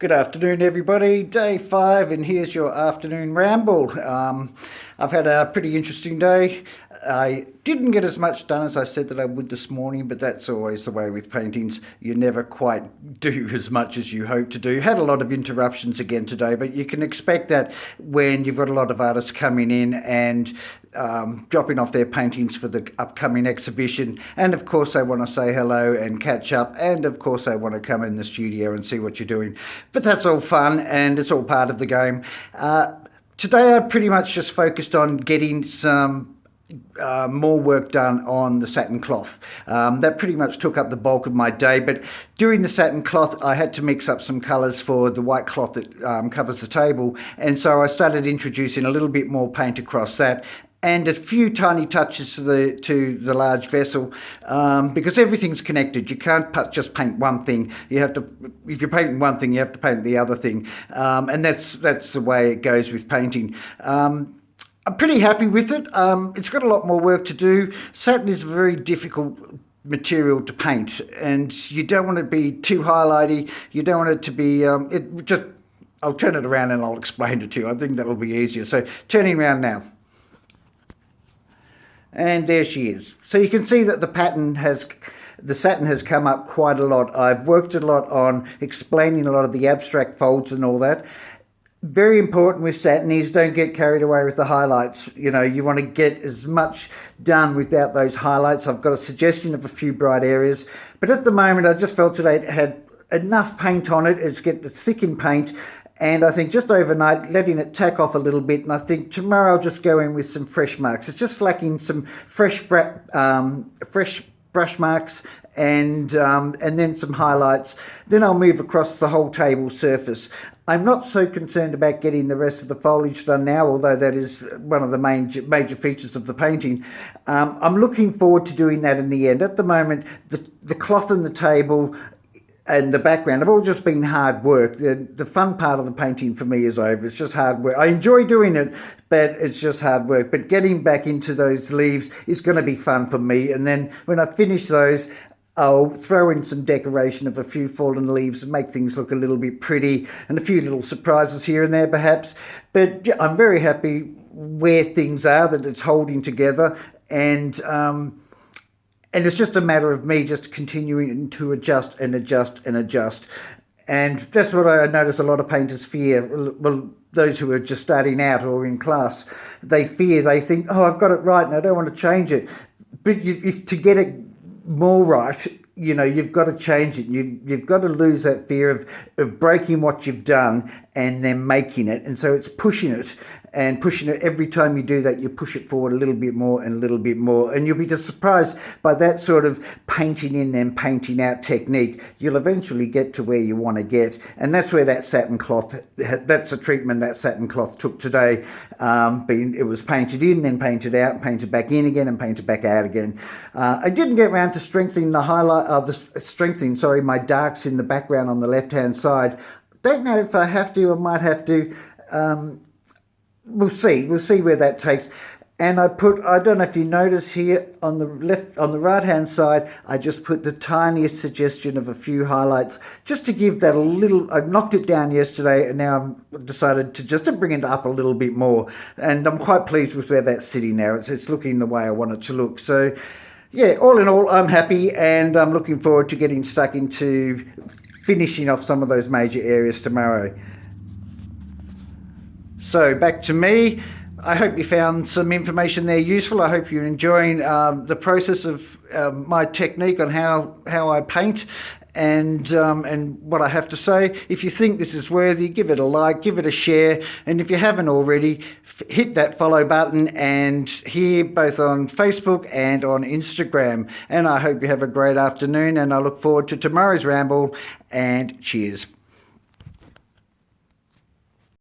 Good afternoon, everybody. Day 5, and here's your afternoon ramble. I've had a pretty interesting day. I didn't get as much done as I said that I would this morning, but that's always the way with paintings. You never quite do as much as you hope to do. Had a lot of interruptions again today, but you can expect that when you've got a lot of artists coming in and dropping off their paintings for the upcoming exhibition. And of course they want to say hello and catch up, and of course they want to come in the studio and see what you're doing. But that's all fun and it's all part of the game. Today I pretty much just focused on getting some more work done on the satin cloth. That pretty much took up the bulk of my day, but doing the satin cloth I had to mix up some colours for the white cloth that covers the table, and so I started introducing a little bit more paint across that and a few tiny touches to the large vessel, because everything's connected. You can't just paint one thing. You have to, if you're painting one thing, you have to paint the other thing, and that's the way it goes with painting. I'm pretty happy with it. It's got a lot more work to do. Satin is a very difficult material to paint, and you don't want to be too highlighty. You don't want it to be, I'll turn it around and I'll explain it to you. I think that'll be easier. So turning around now. And there she is. So you can see that the satin has come up quite a lot. I've worked a lot on explaining a lot of the abstract folds and all that. Very important with satin is don't get carried away with the highlights. You know, you want to get as much done without those highlights. I've got a suggestion of a few bright areas, but at the moment I just felt today it had enough paint on it. It's getting thick in paint, and I think just overnight letting it tack off a little bit, and I think tomorrow I'll just go in with some fresh marks. It's just lacking some fresh brush marks and then some highlights. Then I'll move across the whole table surface. I'm not so concerned about getting the rest of the foliage done now, although that is one of the major features of the painting. I'm looking forward to doing that in the end. At the moment, the cloth and the table and the background have all just been hard work. The fun part of the painting for me is over. It's just hard work. I enjoy doing it, but it's just hard work. But getting back into those leaves is going to be fun for me. And then when I finish those, I'll throw in some decoration of a few fallen leaves and make things look a little bit pretty, and a few little surprises here and there perhaps. But yeah, I'm very happy where things are, that it's holding together, and it's just a matter of me just continuing to adjust and adjust and adjust. And that's what I notice a lot of painters fear. Well, those who are just starting out or in class, they think, oh, I've got it right and I don't want to change it. But if to get it more right, you know, you've got to change it. You've got to lose that fear of breaking what you've done and then making it. And so it's pushing it every time you do that. You push it forward a little bit more and a little bit more, and you'll be just surprised by that sort of painting in and painting out technique. You'll eventually get to where you want to get, and that's where that satin cloth, that's the treatment that satin cloth took today. It was painted in, then painted out, painted back in again, and painted back out again. I didn't get around to strengthening my darks in the background on the left hand side. Don't know if I have to. I might have to. We'll see where that takes. And I don't know if you notice here on the right hand side, I just put the tiniest suggestion of a few highlights just to give that a little. I knocked it down yesterday, and now I've decided to bring it up a little bit more, and I'm quite pleased with where that's sitting now. It's looking the way I want it to look. So yeah, all in all, I'm happy, and I'm looking forward to getting stuck into finishing off some of those major areas tomorrow. So back to me. I hope you found some information there useful. I hope you're enjoying the process of my technique on how I paint and what I have to say. If you think this is worthy, give it a like, give it a share, and if you haven't already, hit that follow button, and here both on Facebook and on Instagram. And I hope you have a great afternoon, and I look forward to tomorrow's ramble, and cheers.